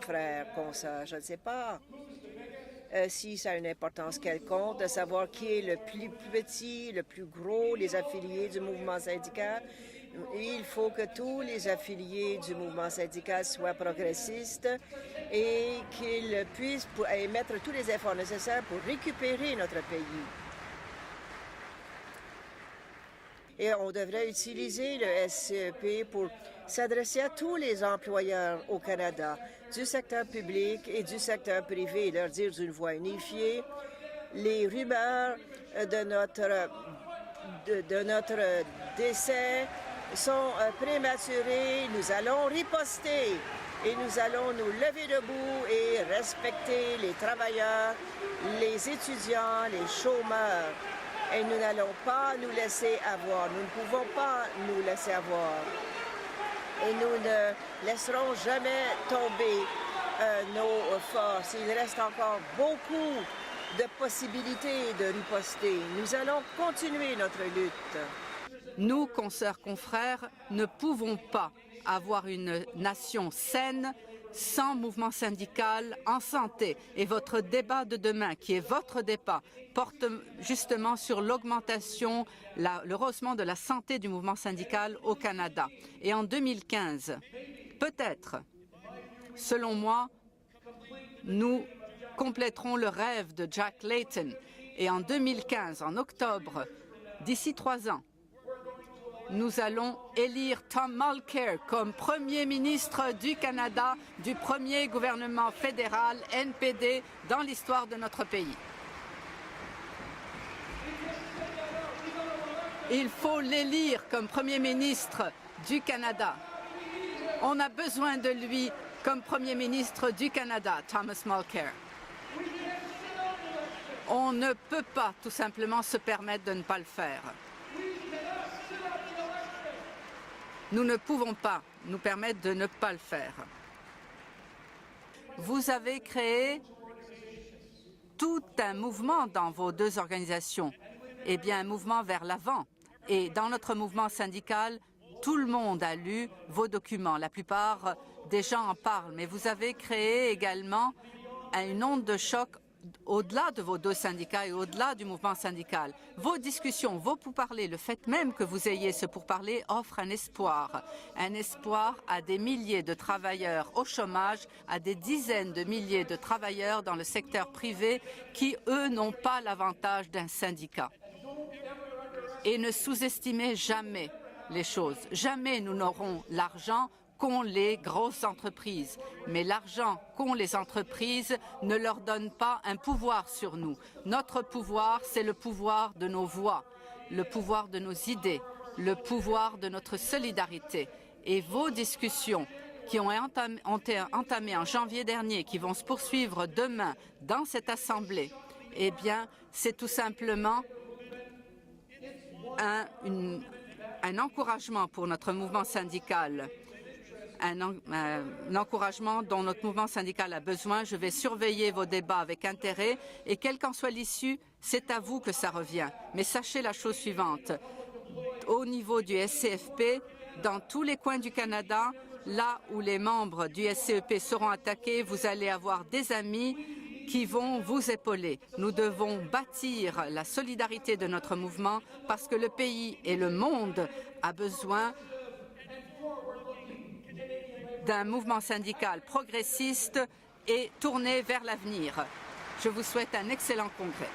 confrères comme ça? Je ne sais pas si ça a une importance quelconque de savoir qui est le plus petit, le plus gros, les affiliés du mouvement syndical. Il faut que tous les affiliés du mouvement syndical soient progressistes et qu'ils puissent mettre tous les efforts nécessaires pour récupérer notre pays. Et on devrait utiliser le SCEP pour s'adresser à tous les employeurs au Canada, du secteur public et du secteur privé, et leur dire d'une voix unifiée, les rumeurs de notre décès sont prématurées. Nous allons riposter et nous allons nous lever debout et respecter les travailleurs, les étudiants, les chômeurs. Et nous n'allons pas nous laisser avoir. Nous ne pouvons pas nous laisser avoir. Et nous ne laisserons jamais tomber nos forces. Il reste encore beaucoup de possibilités de riposter. Nous allons continuer notre lutte. Nous, consoeurs, confrères, ne pouvons pas avoir une nation saine sans mouvement syndical en santé. Et votre débat de demain, qui est votre débat, porte justement sur l'augmentation, le rehaussement de la santé du mouvement syndical au Canada. Et en 2015, peut-être, selon moi, nous compléterons le rêve de Jack Layton. Et en 2015, en octobre, d'ici 3 ans, nous allons élire Tom Mulcair comme Premier ministre du Canada, du premier gouvernement fédéral NPD dans l'histoire de notre pays. Il faut l'élire comme Premier ministre du Canada. On a besoin de lui comme Premier ministre du Canada, Thomas Mulcair. On ne peut pas tout simplement se permettre de ne pas le faire. Nous ne pouvons pas nous permettre de ne pas le faire. Vous avez créé tout un mouvement dans vos deux organisations, eh bien un mouvement vers l'avant. Et dans notre mouvement syndical, tout le monde a lu vos documents. La plupart des gens en parlent, mais vous avez créé également une onde de choc au-delà de vos deux syndicats et au-delà du mouvement syndical. Vos discussions, vos pourparlers, le fait même que vous ayez ce pourparler offre un espoir à des milliers de travailleurs au chômage, à des dizaines de milliers de travailleurs dans le secteur privé qui, eux, n'ont pas l'avantage d'un syndicat. Et ne sous-estimez jamais les choses. Jamais nous n'aurons l'argent qu'ont les grosses entreprises. Mais l'argent qu'ont les entreprises ne leur donne pas un pouvoir sur nous. Notre pouvoir, c'est le pouvoir de nos voix, le pouvoir de nos idées, le pouvoir de notre solidarité. Et vos discussions qui ont été entamées en janvier dernier, qui vont se poursuivre demain dans cette Assemblée, eh bien, c'est tout simplement un encouragement pour notre mouvement syndical. Un encouragement dont notre mouvement syndical a besoin. Je vais surveiller vos débats avec intérêt et quelle qu'en soit l'issue, c'est à vous que ça revient. Mais sachez la chose suivante. Au niveau du SCFP, dans tous les coins du Canada, là où les membres du SCEP seront attaqués, vous allez avoir des amis qui vont vous épauler. Nous devons bâtir la solidarité de notre mouvement parce que le pays et le monde a besoin d'un mouvement syndical progressiste et tourné vers l'avenir. Je vous souhaite un excellent congrès.